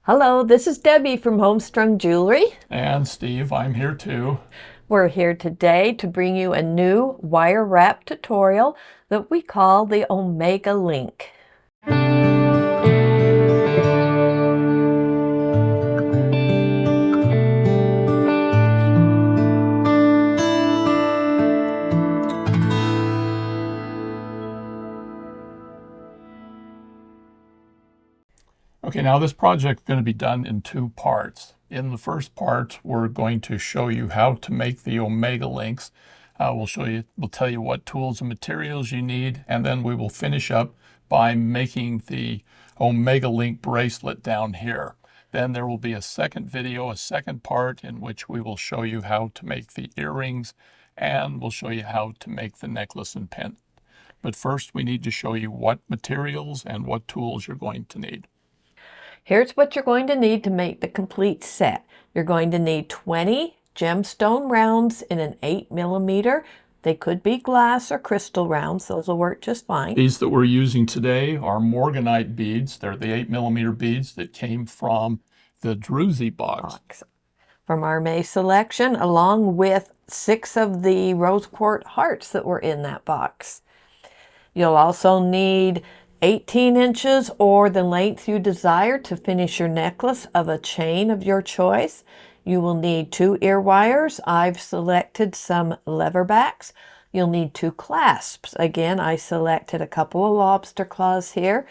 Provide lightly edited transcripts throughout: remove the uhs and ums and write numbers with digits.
Hello, this is Debbie from HomeStrung Jewelry. And Steve, I'm here too. We're here today to bring you a new wire wrap tutorial that we call the Omega Link. Okay, now this project is going to be done in two parts. In the first part, we're going to show you how to make the Omega links. We'll tell you what tools and materials you need, and then we will finish up by making the Omega link bracelet down here. Then there will be a second video, a second part, in which we will show you how to make the earrings, and we'll show you how to make the necklace and pendant. But first, we need to show you what materials and what tools you're going to need. Here's what you're going to need to make the complete set. You're going to need 20 gemstone rounds in an 8mm. They could be glass or crystal rounds. Those will work just fine. These that we're using today are morganite beads. They're the 8mm beads that came from the druzy box. From our May selection, along with 6 of the rose quartz hearts that were in that box. You'll also need 18 inches or the length you desire to finish your necklace of a chain of your choice. You will need 2 ear wires. I've selected some lever backs. You'll need 2 clasps. Again, I selected a couple of lobster claws here.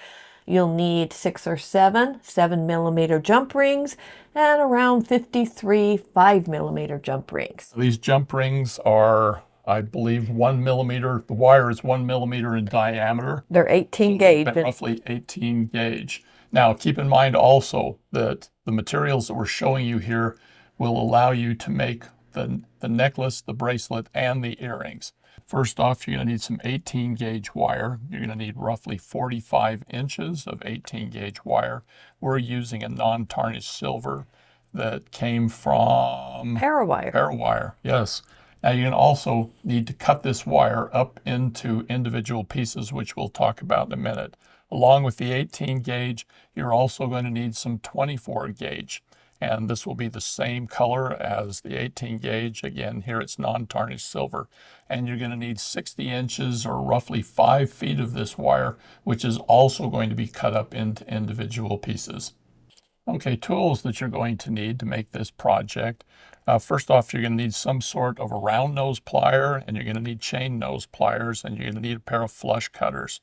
You'll need 6 or 7 7mm jump rings and around 53 5mm jump rings. These jump rings are, I believe, 1mm. The wire is 1mm in diameter. They're 18 gauge. Roughly 18 gauge. Now, keep in mind also that the materials that we're showing you here will allow you to make the necklace, the bracelet, and the earrings. First off, you're going to need some 18 gauge wire. You're going to need roughly 45 inches of 18 gauge wire. We're using a non-tarnished silver that came from Parawire. Parawire, yes. Now you're going to also need to cut this wire up into individual pieces, which we'll talk about in a minute. Along with the 18 gauge, you're also going to need some 24 gauge. And this will be the same color as the 18 gauge. Again, here it's non-tarnished silver. And you're going to need 60 inches or roughly 5 feet of this wire, which is also going to be cut up into individual pieces. Okay, tools that you're going to need to make this project. First off, you're going to need some sort of a round nose plier, and you're going to need chain nose pliers, and you're going to need a pair of flush cutters.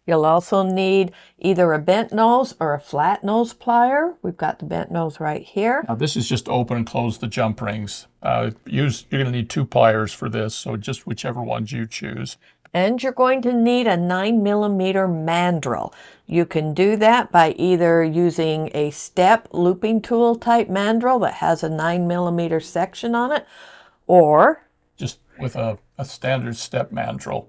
You'll also need either a bent nose or a flat nose plier. We've got the bent nose right here. Now this is just to open and close the jump rings. You're going to need 2 pliers for this, so just whichever ones you choose. And you're going to need a 9mm mandrel. You can do that by either using a step looping tool type mandrel that has a 9mm section on it, or just with a standard step mandrel.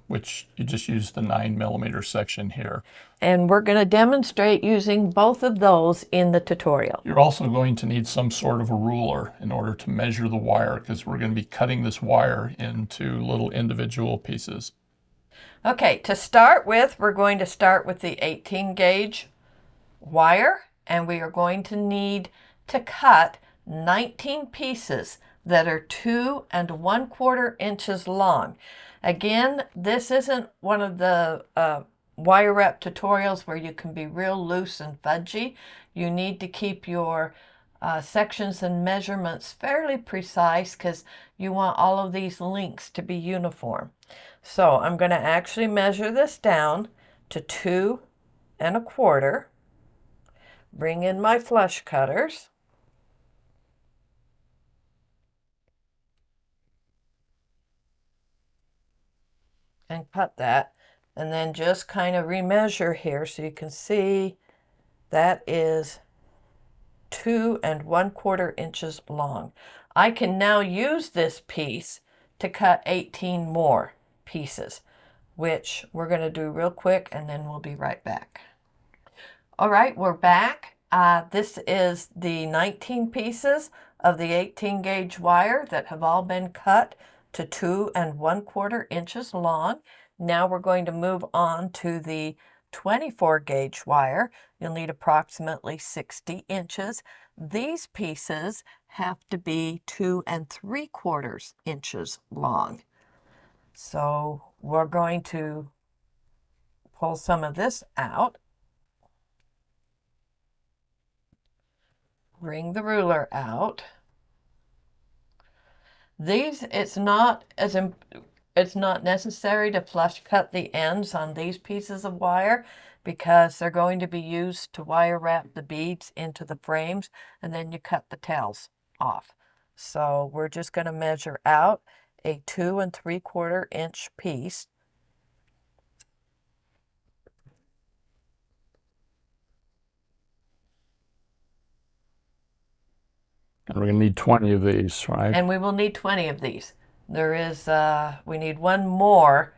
Which you just use the 9mm section here. And we're going to demonstrate using both of those in the tutorial. You're also going to need some sort of a ruler in order to measure the wire, because we're going to be cutting this wire into little individual pieces. Okay, to start with, we're going to start with the 18 gauge wire, and we are going to need to cut 19 pieces that are 2 1/4 inches long. Again, this isn't one of the wire wrap tutorials where you can be real loose and fudgy. You need to keep your sections and measurements fairly precise because you want all of these links to be uniform. So I'm going to actually measure this down to 2 1/4. Bring in my flush cutters. And cut that, and then just kind of remeasure here so you can see that is 2 1/4 inches long. I can now use this piece to cut 18 more pieces, which we're going to do real quick, and then we'll be right back. All right, we're back. This is the 19 pieces of the 18 gauge wire that have all been cut to 2 1/4 inches long. Now we're going to move on to the 24 gauge wire, you'll need approximately 60 inches. These pieces have to be 2 3/4 inches long. So we're going to pull some of this out. Bring the ruler out. These, it's not necessary to flush cut the ends on these pieces of wire because they're going to be used to wire wrap the beads into the frames, and then you cut the tails off. So we're just going to measure out a 2 3/4 inch piece. And we're going to need 20 of these, right? And we will need 20 of these. There is, we need one more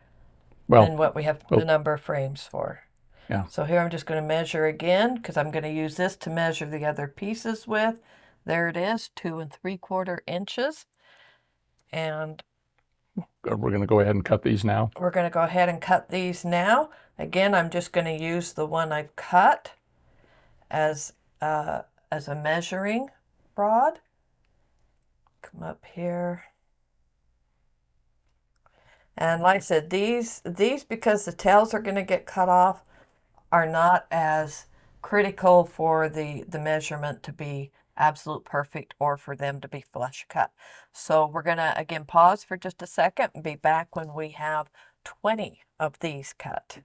than what we have the number of frames for. Yeah. So here I'm just going to measure again because I'm going to use this to measure the other pieces with. There it is, 2 3/4 inches. And we're going to go ahead and cut these now. We're going to go ahead and cut these now. Again, I'm just going to use the one I've cut as a measuring rod. Come up here. And like I said, these because the tails are going to get cut off, are not as critical for the measurement to be absolute perfect or for them to be flush cut. So we're going to again pause for just a second and be back when we have 20 of these cut.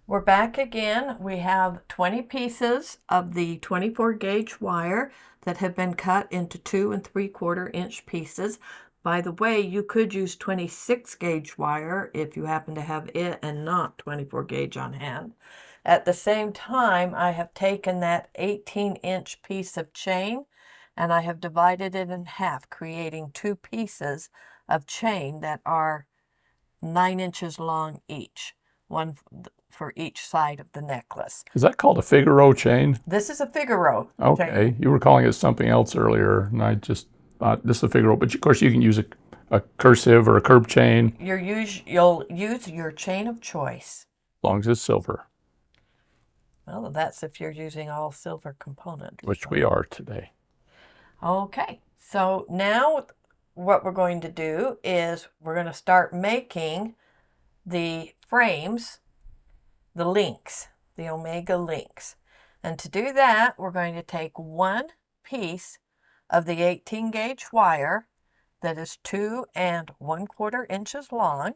We're back again. We have 20 pieces of the 24 gauge wire that have been cut into 2 3/4 inch pieces. By the way, you could use 26 gauge wire if you happen to have it and not 24 gauge on hand. At the same time, I have taken that 18-inch piece of chain and I have divided it in half, creating 2 pieces of chain that are 9 inches long each, one for each side of the necklace. Is that called a Figaro chain? This is a Figaro Okay. chain. You were calling it something else earlier, and I just thought this is a Figaro. But of course, you can use a cursive or a curb chain. You'll use your chain of choice. As long as it's silver. Well, that's if you're using all silver components. Which we are today. Okay, so now what we're going to do is we're going to start making the frames, the links, the omega links. And to do that, we're going to take one piece of the 18 gauge wire that is 2 1/4 inches long.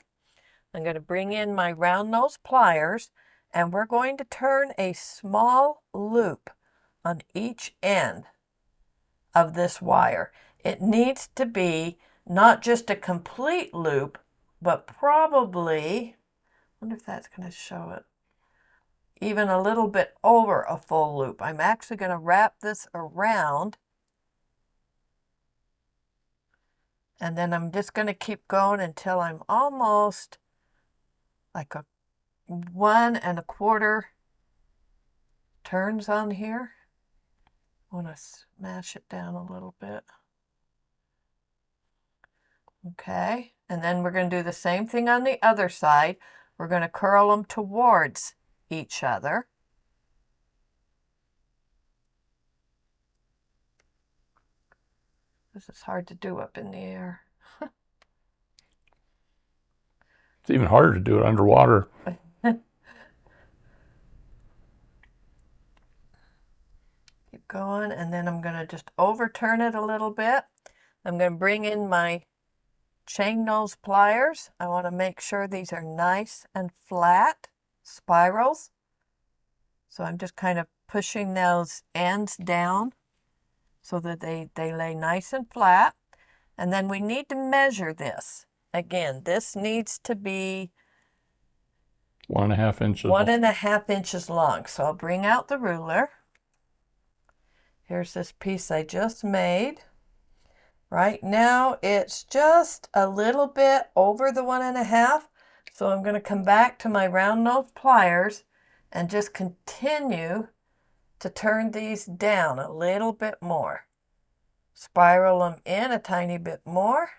I'm going to bring in my round nose pliers and we're going to turn a small loop on each end of this wire. It needs to be not just a complete loop, but probably, I wonder if that's going to show it, even a little bit over a full loop. I'm actually going to wrap this around and then I'm just going to keep going until I'm almost like a 1 1/4 turns on here. I want to smash it down a little bit. Okay, and then we're going to do the same thing on the other side. We're going to curl them towards each other. This is hard to do up in the air. It's even harder to do it underwater. Keep going, and then I'm going to just overturn it a little bit. I'm going to bring in my chain nose pliers. I want to make sure these are nice and flat spirals. So I'm just kind of pushing those ends down so that they lay nice and flat. And then we need to measure this. Again, this needs to be 1 1/2 inches. 1 1/2 inches long. So I'll bring out the ruler. Here's this piece I just made. Right now it's just a little bit over the 1 1/2. So I'm going to come back to my round nose pliers and just continue to turn these down a little bit more. Spiral them in a tiny bit more,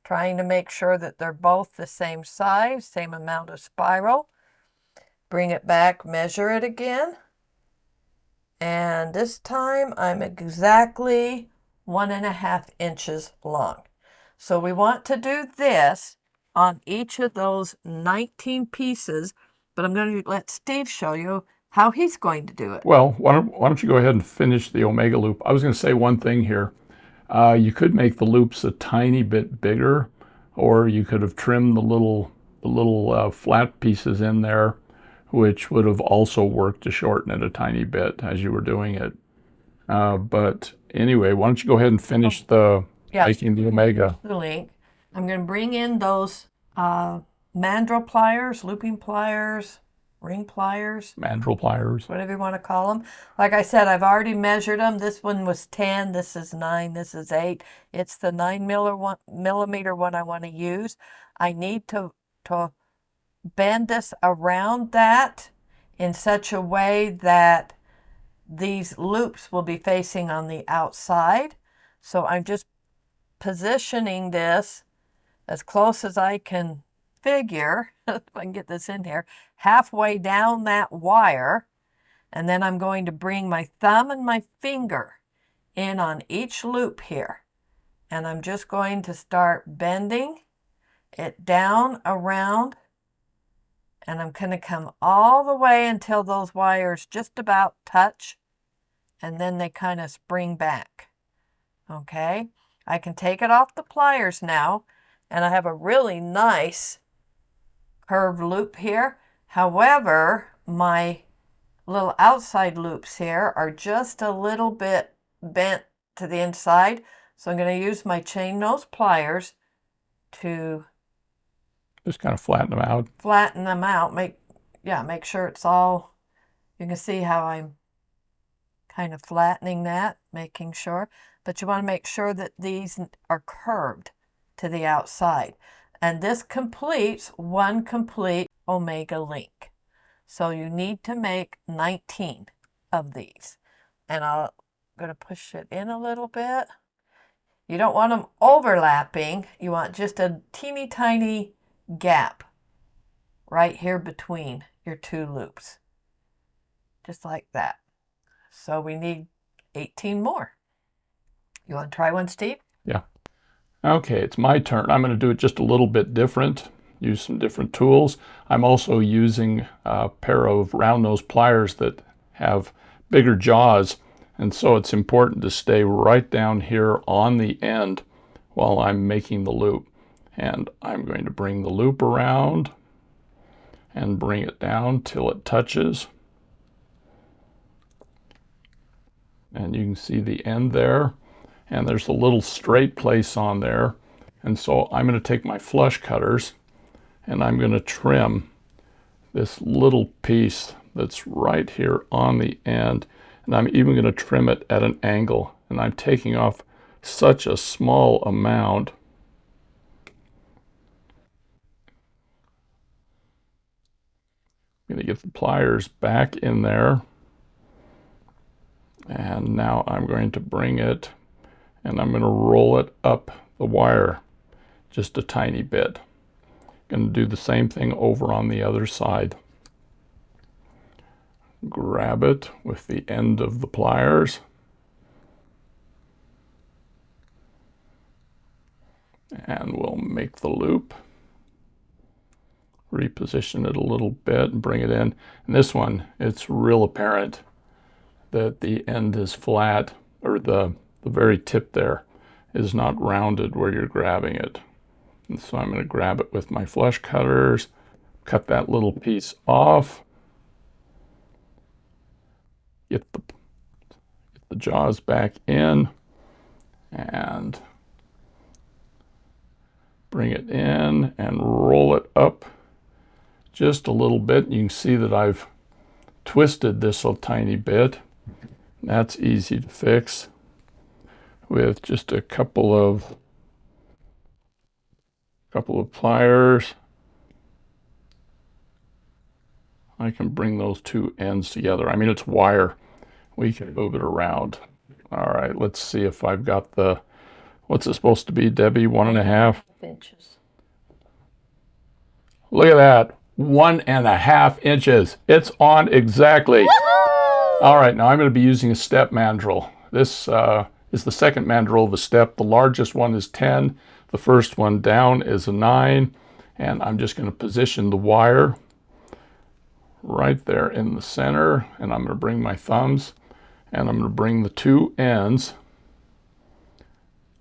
trying to make sure that they're both the same size, same amount of spiral. Bring it back, measure it again. And this time I'm exactly 1.5 inches long. So we want to do this on each of those 19 pieces, but I'm going to let Steve show you how he's going to do it. Well, why don't you go ahead and finish the omega loop. I was going to say one thing here. You could make the loops a tiny bit bigger, or you could have trimmed the little flat pieces in there, which would have also worked to shorten it a tiny bit as you were doing it. But anyway, why don't you go ahead and finish making the omega. The link. I'm going to bring in those mandrel pliers, looping pliers, ring pliers. Mandrel pliers. Whatever you want to call them. Like I said, I've already measured them. This one was 10, this is 9, this is 8. It's the 9mm one I want to use. I need to bend this around that in such a way that these loops will be facing on the outside. So I'm just positioning this as close as I can figure, if I can get this in here, halfway down that wire. And then I'm going to bring my thumb and my finger in on each loop here. And I'm just going to start bending it down around. And I'm going to come all the way until those wires just about touch. And then they kind of spring back. Okay, I can take it off the pliers now. And I have a really nice curved loop here. However, my little outside loops here are just a little bit bent to the inside. So I'm going to use my chain nose pliers to just kind of flatten them out. Flatten them out. Make sure it's all, you can see how I'm kind of flattening that, making sure. But you want to make sure that these are curved to the outside. And this completes one complete omega link. So you need to make 19 of these. And I'm going to push it in a little bit. You don't want them overlapping. You want just a teeny tiny gap right here between your two loops. Just like that. So we need 18 more. You want to try one, Steve? Yeah. Okay, it's my turn. I'm going to do it just a little bit different. Use some different tools. I'm also using a pair of round nose pliers that have bigger jaws, and so it's important to stay right down here on the end while I'm making the loop. And I'm going to bring the loop around and bring it down till it touches. And you can see the end there, and there's a little straight place on there. And so I'm going to take my flush cutters and I'm going to trim this little piece that's right here on the end. And I'm even going to trim it at an angle. And I'm taking off such a small amount. I'm going to get the pliers back in there. And now I'm going to bring it and I'm going to roll it up the wire just a tiny bit. Going to do the same thing over on the other side. Grab it with the end of the pliers. And we'll make the loop. Reposition it a little bit and bring it in. And this one, it's real apparent that the end is flat, or the very tip there is not rounded where you're grabbing it. And so I'm going to grab it with my flush cutters, cut that little piece off, get the jaws back in, and bring it in and roll it up just a little bit. You can see that I've twisted this a tiny bit. That's easy to fix with just a couple of pliers. I can bring those two ends together. I mean, it's wire. We can move it around. All right, let's see if I've got the, what's it supposed to be, Debbie? 1.5 inches. Look at that. 1.5 inches. It's on exactly. All right, now I'm going to be using a step mandrel. This is the second mandrel of a step. The largest one is 10. The first one down is a 9. And I'm just going to position the wire right there in the center. And I'm going to bring my thumbs and I'm going to bring the two ends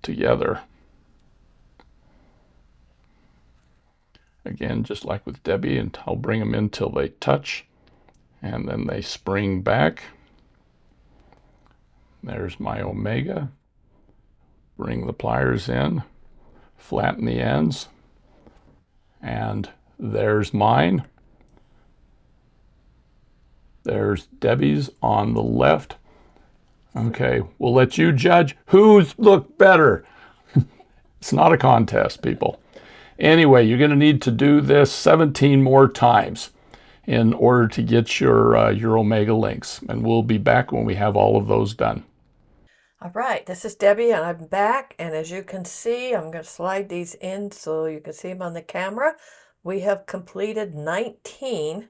together. Again, just like with Debbie, and I'll bring them in till they touch, and then they spring back. There's my omega. Bring the pliers in, flatten the ends, and there's mine. There's Debbie's on the left. Okay, we'll let you judge who's look better. It's not a contest, people. Anyway, you're going to need to do this 17 more times in order to get your omega links. And we'll be back when we have all of those done. All right, this is Debbie and I'm back. And as you can see, I'm going to slide these in so you can see them on the camera. We have completed 19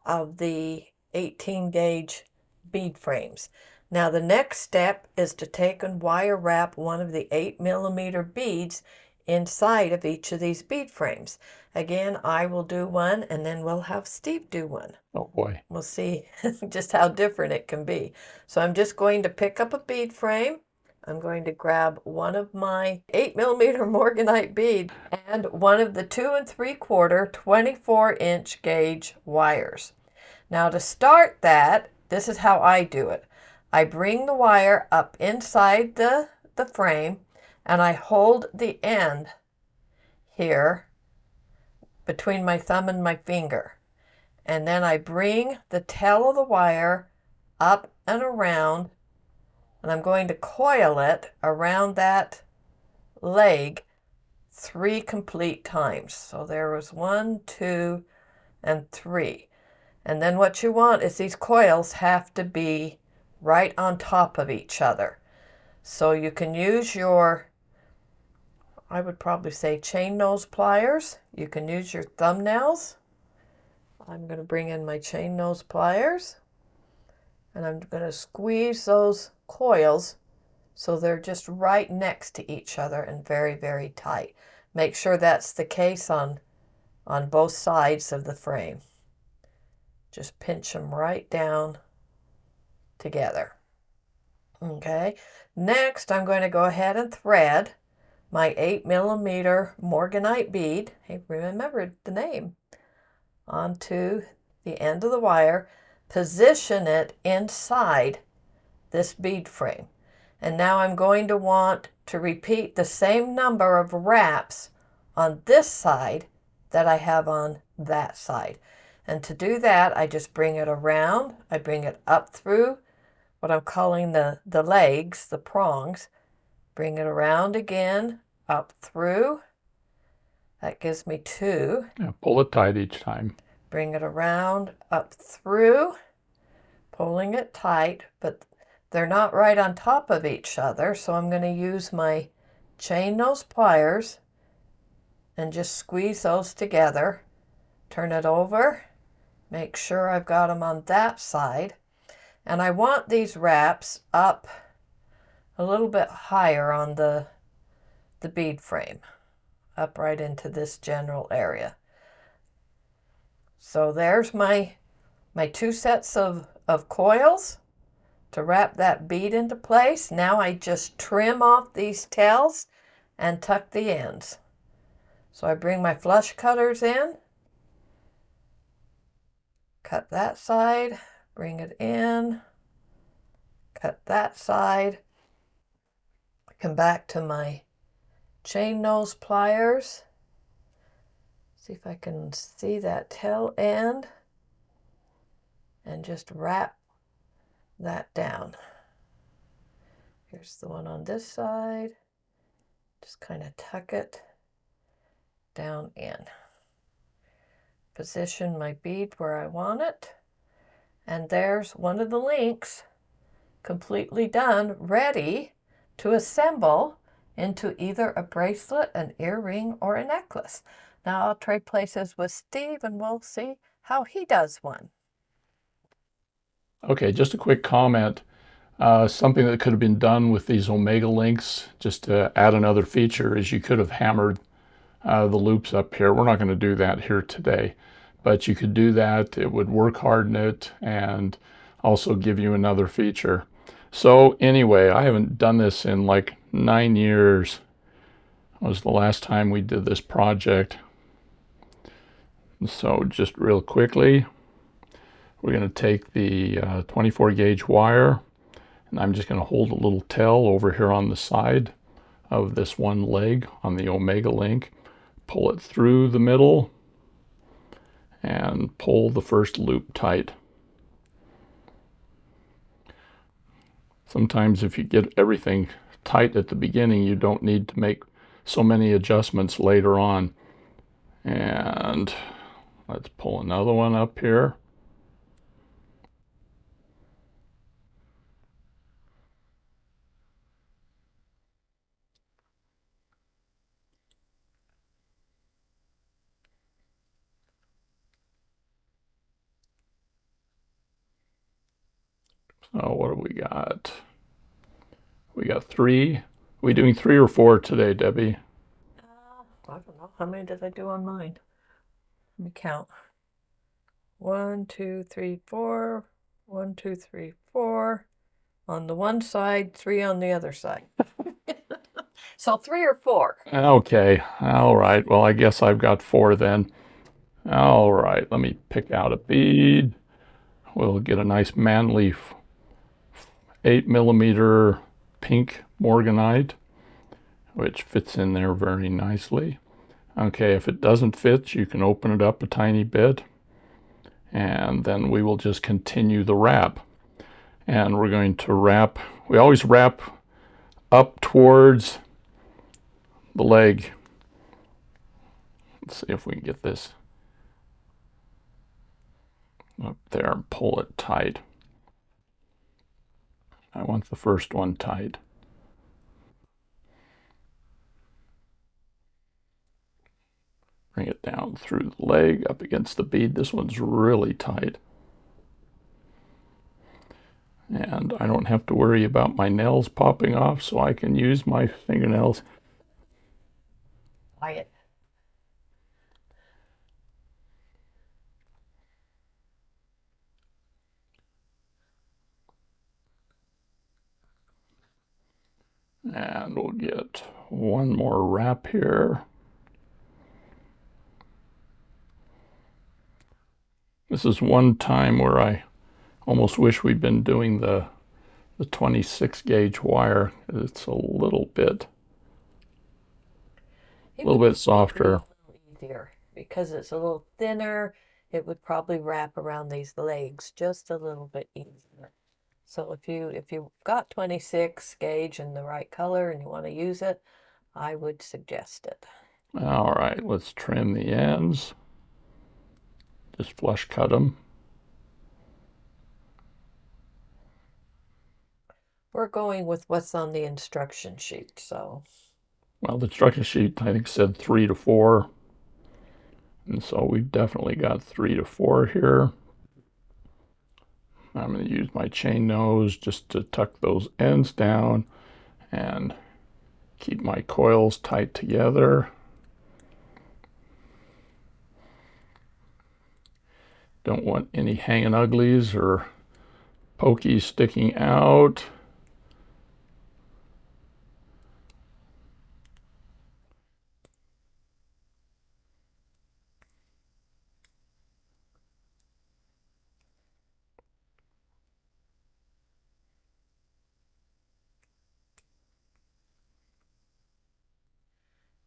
of the 18 gauge bead frames. Now the next step is to take and wire wrap one of the 8mm beads inside of each of these bead frames. Again, I will do one and then we'll have Steve do one. Oh boy. We'll see just how different it can be. So I'm just going to pick up a bead frame. I'm going to grab one of my 8mm morganite bead and one of the 2 3/4 24-inch gauge wires. Now to start that, this is how I do it. I bring the wire up inside the frame and I hold the end here between my thumb and my finger. And then I bring the tail of the wire up and around, and I'm going to coil it around that leg 3 complete times. So there was 1, 2, and 3. And then what you want is these coils have to be right on top of each other. So you can use your, I would probably say, chain nose pliers. You can use your thumbnails. I'm going to bring in my chain nose pliers and I'm going to squeeze those coils so they're just right next to each other and very, very tight. Make sure that's the case on both sides of the frame. Just pinch them right down together. Okay, next I'm going to go ahead and thread my 8mm morganite bead, hey, remember the name, onto the end of the wire, position it inside this bead frame. And now I'm going to want to repeat the same number of wraps on this side that I have on that side. And to do that, I just bring it around, I bring it up through what I'm calling the legs, the prongs, bring it around again, up through. That gives me 2. Yeah, pull it tight each time. Bring it around, up through, pulling it tight, but they're not right on top of each other, so I'm going to use my chain nose pliers and just squeeze those together. Turn it over, make sure I've got them on that side. And I want these wraps up a little bit higher on the bead frame, up right into this general area. So there's my 2 sets of coils to wrap that bead into place. Now I just trim off these tails and tuck the ends. So I bring my flush cutters in, cut that side, bring it in, cut that side, come back to my chain nose pliers, see if I can see that tail end, and just wrap that down. Here's the one on this side, just kind of tuck it down in. Position my bead where I want it, and there's one of the links completely done, ready to assemble into either a bracelet, an earring, or a necklace. Now I'll trade places with Steve and we'll see how he does one. Okay, just a quick comment. Something that could have been done with these omega links, just to add another feature, is you could have hammered the loops up here. We're not going to do that here today, but you could do that. It would work harden it and also give you another feature. So anyway, I haven't done this in like 9 years. That was the last time we did this project. So just real quickly, we're going to take the 24 gauge wire, and I'm just going to hold a little tail over here on the side of this one leg on the omega link, pull it through the middle, and pull the first loop tight. Sometimes if you get everything tight at the beginning, you don't need to make so many adjustments later on. And let's pull another one up here. So what do we got? We got 3. Are we doing 3 or 4 today, Debbie? I don't know. How many did I do on mine? Let me count. 1, 2, 3, 4. 1, 2, 3, 4. On the one side, 3 on the other side. So 3 or 4. Okay, all right. Well, I guess I've got 4 then. All right, let me pick out a bead. We'll get a nice manly 8mm pink morganite, which fits in there very nicely. Okay, if it doesn't fit, you can open it up a tiny bit, and then we will just continue the wrap. And we're going to wrap, we always wrap up towards the leg. Let's see if we can get this up there and pull it tight. I want the first one tight. Bring it down through the leg up against the bead. This one's really tight. And I don't have to worry about my nails popping off, so I can use my fingernails. Quiet. And we'll get one more wrap here. This is one time where I almost wish we'd been doing the 26 gauge wire. It's a little bit softer. A little easier because it's a little thinner. It would probably wrap around these legs just a little bit easier. So if you've got 26 gauge in the right color and you want to use it, I would suggest it. All right, let's trim the ends. Just flush cut them. We're going with what's on the instruction sheet, so. Well, the instruction sheet, I think, said 3 to 4. And so we've definitely got 3 to 4 here. I'm going to use my chain nose just to tuck those ends down and keep my coils tight together. Don't want any hanging uglies or pokies sticking out.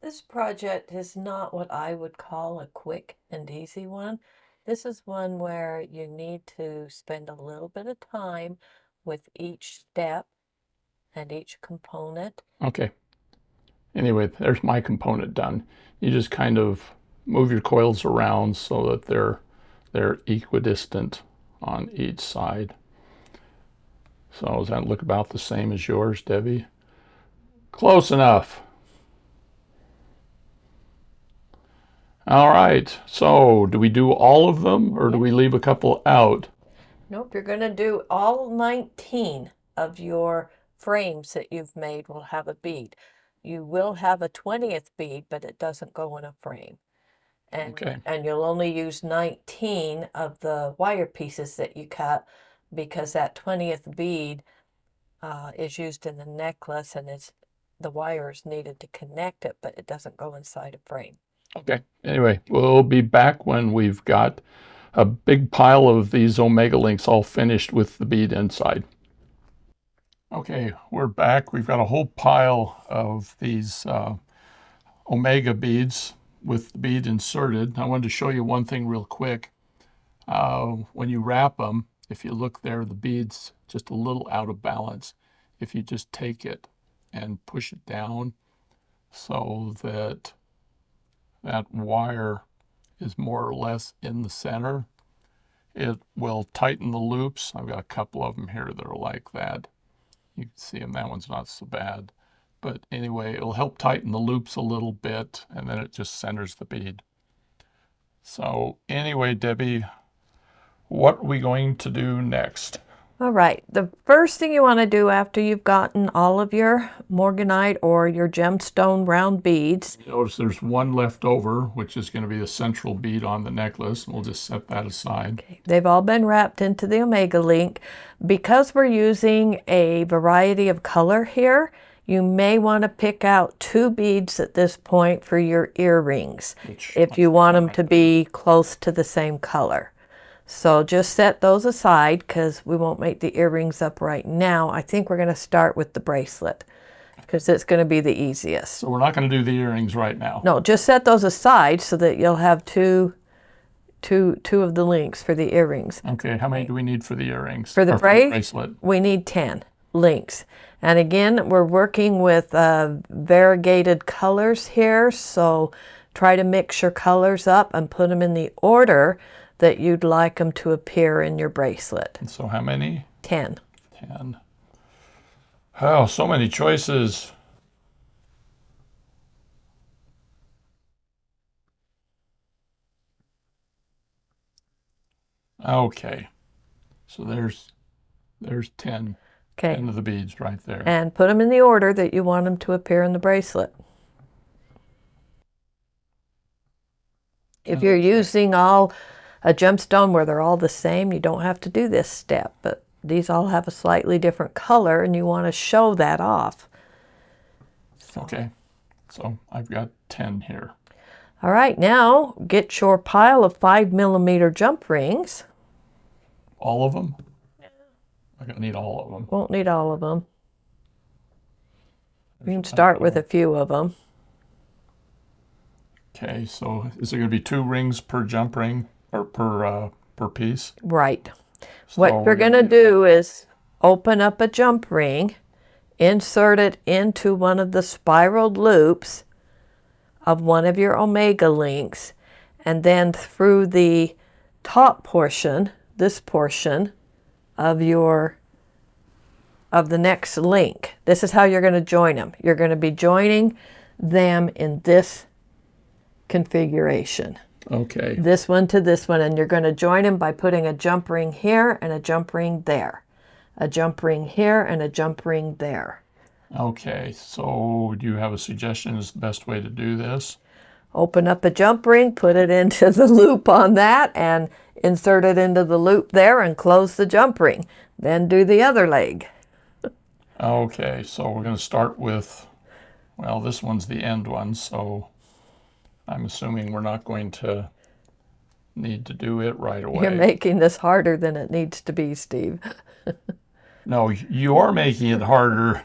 This project is not what I would call a quick and easy one. This is one where you need to spend a little bit of time with each step and each component. Okay. Anyway, there's my component done. You just kind of move your coils around so that they're equidistant on each side. So does that look about the same as yours, Debbie? Close enough. All right, so do we do all of them or do we leave a couple out? Nope, you're going to do all 19 of your frames that you've made will have a bead. You will have a 20th bead, but it doesn't go in a frame. Okay. And you'll only use 19 of the wire pieces that you cut because that 20th bead is used in the necklace and the wire is needed to connect it, but it doesn't go inside a frame. Okay. Anyway, we'll be back when we've got a big pile of these Omega links all finished with the bead inside. Okay, we're back. We've got a whole pile of these Omega beads with the bead inserted. I wanted to show you one thing real quick. When you wrap them, if you look there, the bead's just a little out of balance. If you just take it and push it down so that that wire is more or less in the center, it will tighten the loops. I've got a couple of them here that are like that. You can see them, that one's not so bad. But anyway, it'll help tighten the loops a little bit, and then it just centers the bead. So anyway, Debbie, what are we going to do next? All right, the first thing you want to do after you've gotten all of your morganite or your gemstone round beads. Notice there's one left over, which is going to be the central bead on the necklace. We'll just set that aside. Okay, they've all been wrapped into the Omega link. Because we're using a variety of color here, you may want to pick out 2 beads at this point for your earrings if you want them to be close to the same color. So just set those aside because we won't make the earrings up right now. I think we're going to start with the bracelet because it's going to be the easiest. So we're not going to do the earrings right now. No, just set those aside so that you'll have two of the links for the earrings. Okay, how many do we need for the earrings? For the bracelet? We need 10 links. And again, we're working with variegated colors here, so try to mix your colors up and put them in the order that you'd like them to appear in your bracelet. And so how many? 10. 10. Oh, so many choices. Okay, so there's 10. Okay. 10 of the beads right there. And put them in the order that you want them to appear in the bracelet. If you're using a gemstone where they're all the same, you don't have to do this step, but these all have a slightly different color and you want to show that off. Okay, so I've got 10 here. All right, now get your pile of 5mm jump rings. All of them? I'm going to need all of them. Won't need all of them. You can start with a few of them. Okay, so is there going to be 2 rings per jump ring or per piece? Right. So what you're going to do is open up a jump ring, insert it into one of the spiraled loops of one of your Omega links, and then through the top portion, this portion of the next link. This is how you're going to join them. You're going to be joining them in this configuration. Okay. This one to this one, and you're going to join them by putting a jump ring here and a jump ring there. A jump ring here and a jump ring there. Okay, so do you have a suggestion as the best way to do this? Open up a jump ring, put it into the loop on that, and insert it into the loop there and close the jump ring. Then do the other leg. Okay, so we're going to start with, well, this one's the end one, so I'm assuming we're not going to need to do it right away. You're making this harder than it needs to be, Steve. No, you are making it harder.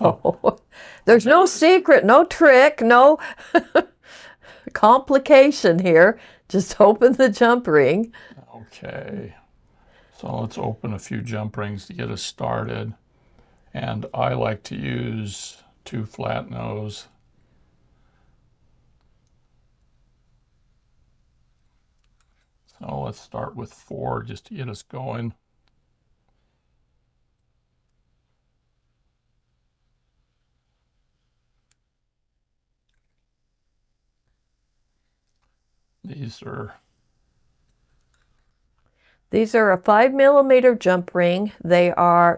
No, there's no secret, no trick, no complication here. Just open the jump ring. Okay, so let's open a few jump rings to get us started. And I like to use 2 flat nose. So let's start with 4 just to get us going. These are a 5 millimeter jump ring. The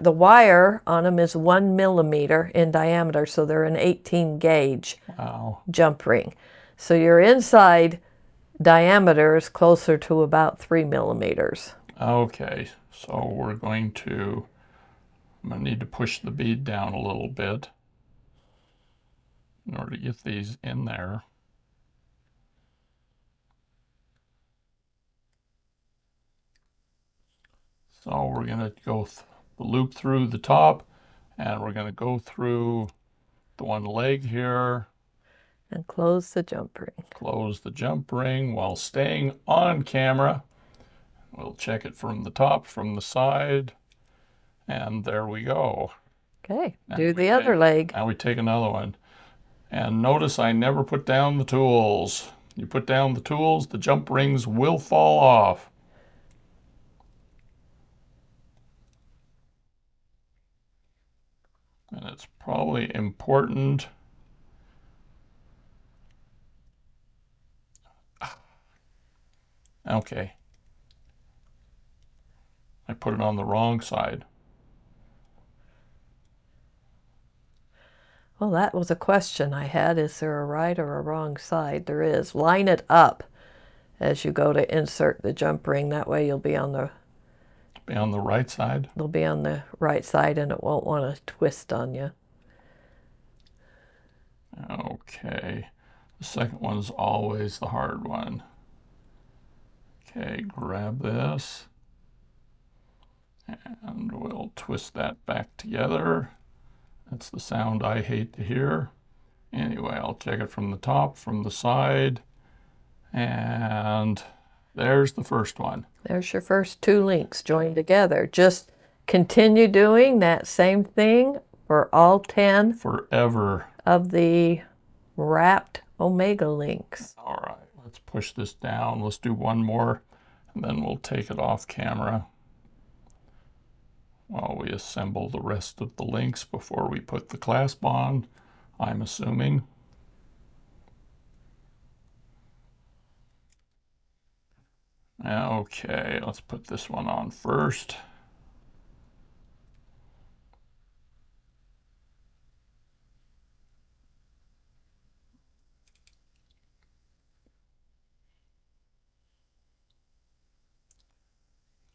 wire on them is 1 millimeter in diameter, so they're an 18 gauge wow. jump ring. So your inside diameter is closer to about 3 millimeters. Okay, so I'm going to need to push the bead down a little bit in order to get these in there. So we're going to go the loop through the top, and we're going to go through the one leg here. And close the jump ring. Close the jump ring while staying on camera. We'll check it from the top, from the side, and there we go. Okay, do the other leg. Now we take another one. And notice I never put down the tools. You put down the tools, the jump rings will fall off. And it's probably important. Okay. I put it on the wrong side. Well, that was a question I had. Is there a right or a wrong side? There is. Line it up as you go to insert the jump ring. That way you'll be on the right side. It'll be on the right side and it won't want to twist on you. Okay. The second one's always the hard one. Okay, grab this. And we'll twist that back together. That's the sound I hate to hear. Anyway, I'll check it from the top, from the side, and there's the first one. There's your first 2 links joined together. Just continue doing that same thing for all 10 forever of the wrapped omega links. All right, let's push this down. Let's do one more, and then we'll take it off camera while we assemble the rest of the links before we put the clasp on, I'm assuming. Okay, let's put this one on first.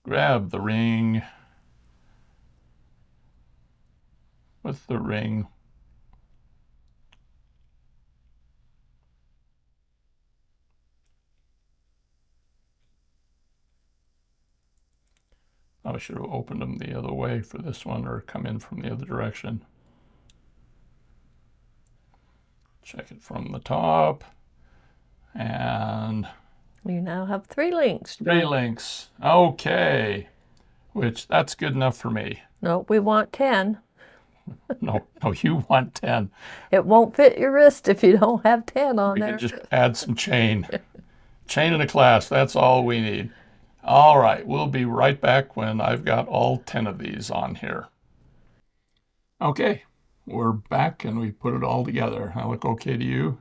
Grab the ring with the ring. I should have opened them the other way for this one, or come in from the other direction. Check it from the top, and you now have 3 links. 3 links. Okay, which that's good enough for me. No, we want 10. No, you want 10. It won't fit your wrist if you don't have 10 on there. We can just add some chain. Chain and a clasp, that's all we need. All right, we'll be right back when I've got all 10 of these on here. Okay, we're back and we put it all together. That look okay to you?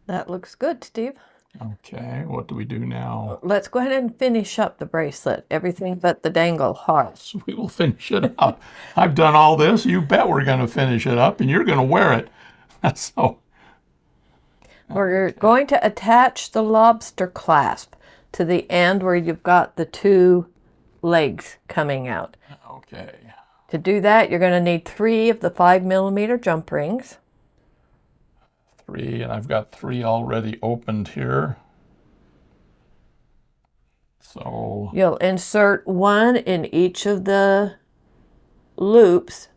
That looks good, Steve. Okay, what do we do now? Let's go ahead and finish up the bracelet. Everything but the dangle hearts. We will finish it up. I've done all this. You bet we're going to finish it up, and you're going to wear it. So we're going to attach the lobster clasp to the end where you've got the 2 legs coming out. Okay. To do that, you're going to need 3 of the 5 millimeter jump rings. 3, and I've got 3 already opened here. So you'll insert 1 in each of the loops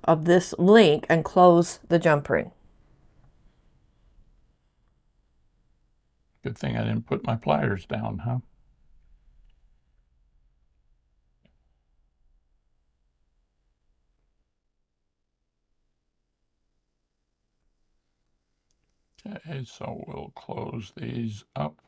of this link and close the jump ring. Good thing I didn't put my pliers down, huh? Okay, so we'll close these up.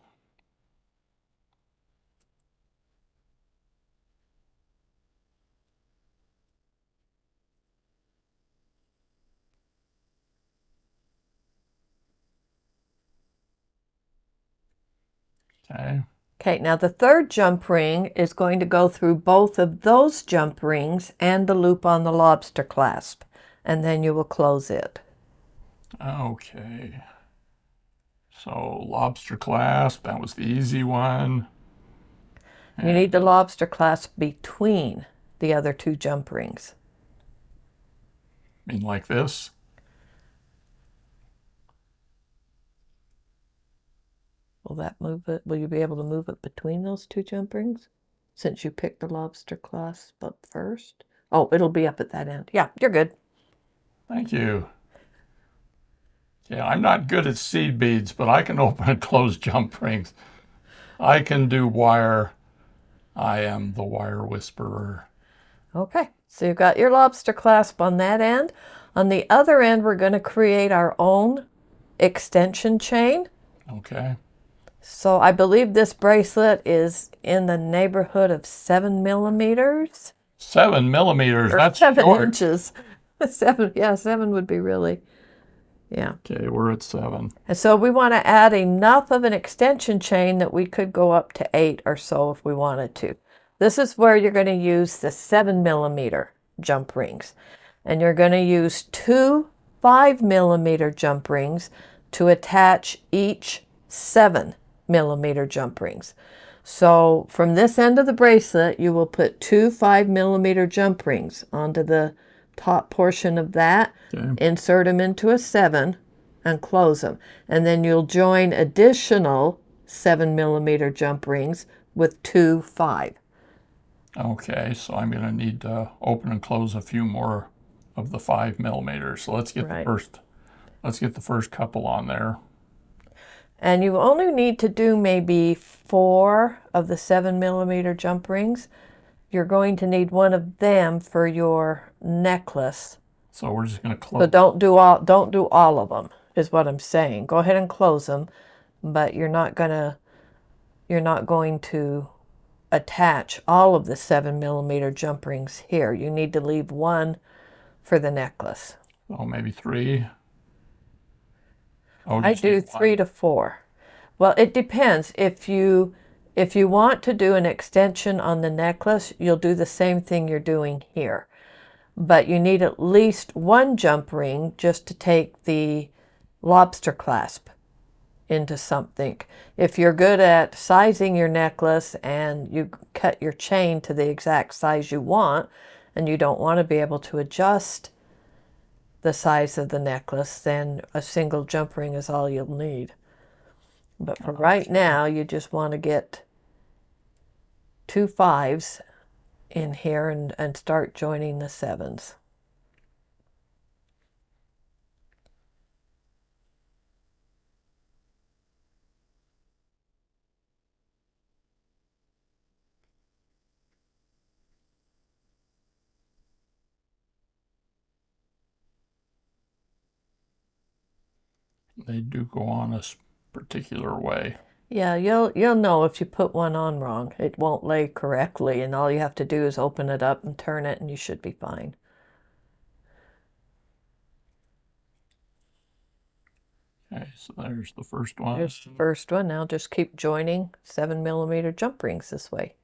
Okay. Okay, now the third jump ring is going to go through both of those jump rings and the loop on the lobster clasp, and then you will close it. Okay. So lobster clasp, that was the easy one. You need the lobster clasp between the other two jump rings. I mean, like this. Will that move it? Will you be able to move it between those two jump rings? Since you picked the lobster clasp up first? Oh, it'll be up at that end. Yeah, you're good. Thank you. Yeah, I'm not good at seed beads, but I can open and close jump rings. I can do wire. I am the wire whisperer. Okay, so you've got your lobster clasp on that end. On the other end, we're going to create our own extension chain. Okay. So I believe this bracelet is in the neighborhood of 7 millimeters. 7 millimeters. Or That's 7 short. inches. 7, yeah, 7 would be really, yeah. Okay, we're at 7. And so we want to add enough of an extension chain that we could go up to 8 or so if we wanted to. This is where you're going to use the 7 millimeter jump rings. And you're going to use 2 5 millimeter jump rings to attach each 7 millimeter jump rings. So from this end of the bracelet, you will put 2 5 millimeter jump rings onto the top portion of that, Okay. insert them into a 7 and close them. And then you'll join additional 7 millimeter jump rings with 2 5. Okay, so I'm going to need to open and close a few more of the 5 millimeters. So let's get the first couple on there. And you only need to do maybe 4 of the 7 millimeter jump rings. You're going to need one of them for your necklace. So we're just going to close. So don't do all of them, is what I'm saying. Go ahead and close them, but you're not going to attach all of the 7 millimeter jump rings here. You need to leave one for the necklace. Oh, maybe 3. Oh, I do 3 to 4. Well, it depends. If you want to do an extension on the necklace, you'll do the same thing you're doing here. But you need at least one jump ring just to take the lobster clasp into something. If you're good at sizing your necklace and you cut your chain to the exact size you want, and you don't want to be able to adjust the size of the necklace, then a single jump ring is all you'll need. But for right now, you just want to get 2 5s in here and start joining the 7s. They do go on a particular way. Yeah, you'll know if you put one on wrong. It won't lay correctly, and all you have to do is open it up and turn it, and you should be fine. Okay, so there's the first one. There's the first one. Now just keep joining 7 millimeter jump rings this way.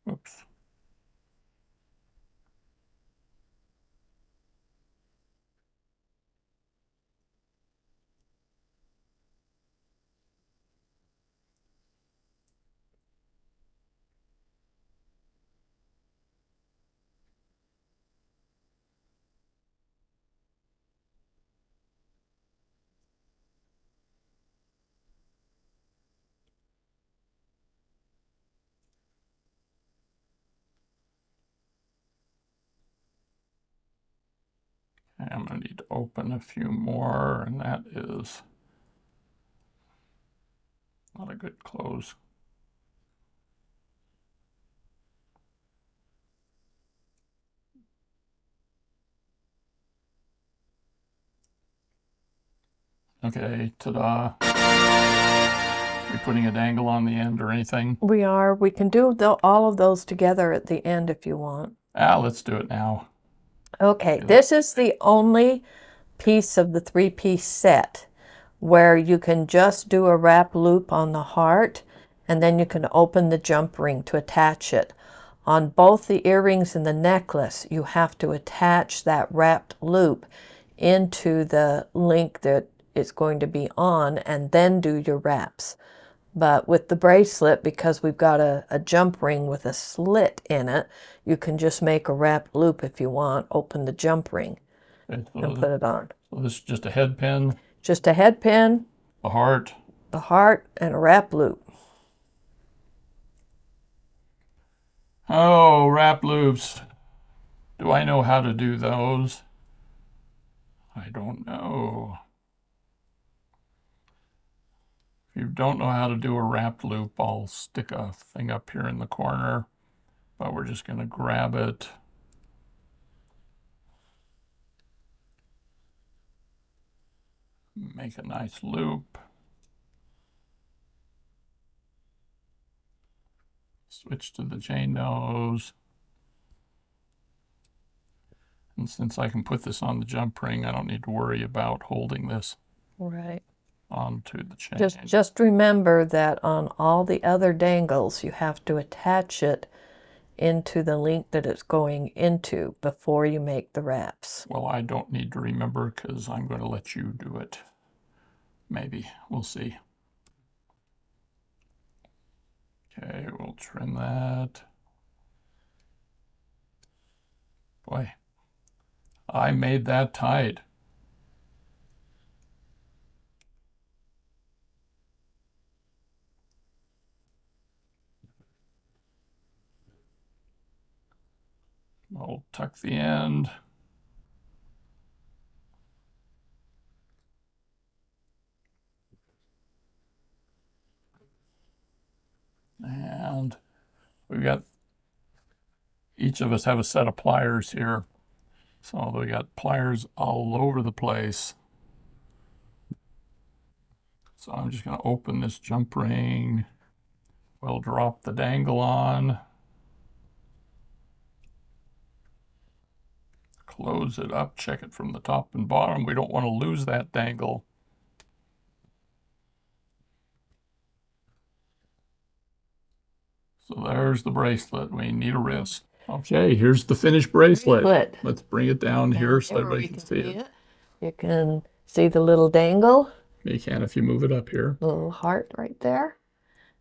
Oops. I'm going to need to open a few more, and that is not a good close. Okay, ta-da. You're putting a dangle on the end or anything? We are. We can do all of those together at the end if you want. Let's do it now. Okay, this is the only piece of the 3-piece set where you can just do a wrap loop on the heart, and then you can open the jump ring to attach it. On both the earrings and the necklace, you have to attach that wrapped loop into the link that it's going to be on and then do your wraps. But with the bracelet, because we've got a jump ring with a slit in it, you can just make a wrapped loop if you want, open the jump ring, Okay, and put it on. So this is just a head pin, Just a head pin, a heart, and a wrap loop. Oh, wrap loops. Do I know how to do those? I don't know. If you don't know how to do a wrap loop, I'll stick a thing up here in the corner, but we're just going to grab it. Make a nice loop. Switch to the chain nose. And since I can put this on the jump ring, I don't need to worry about holding this Right. onto the chain. Just remember that on all the other dangles, you have to attach it into the link that it's going into before you make the wraps. Well, I don't need to remember because I'm going to let you do it. Maybe. We'll see. Okay, we'll trim that. Boy, I made that tight. I'll tuck the end. And we've got, each of us have a set of pliers here. So we got pliers all over the place. So I'm just going to open this jump ring. We'll drop the dangle on. Close it up, check it from the top and bottom. We don't want to lose that dangle. So there's the bracelet. We need a wrist. Okay, here's the finished bracelet. Let's bring it down here so everybody can see it. You can see the little dangle. You can if you move it up here. Little heart right there.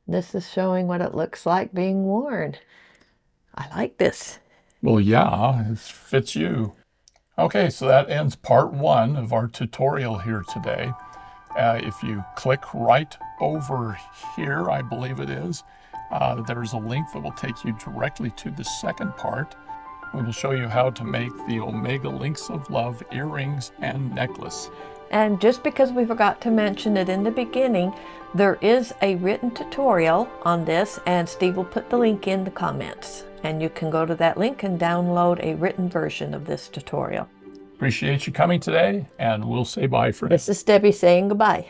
This is showing what it looks like being worn. I like this. Well, yeah, it fits you. Okay, so that ends part 1 of our tutorial here today. If you click right over here, I believe it is, there's a link that will take you directly to the second part. We will show you how to make the Omega Links of Love earrings and necklace. And just because we forgot to mention it in the beginning, there is a written tutorial on this, and Steve will put the link in the comments. And you can go to that link and download a written version of this tutorial. Appreciate you coming today, and we'll say bye for now. This is Debbie saying goodbye.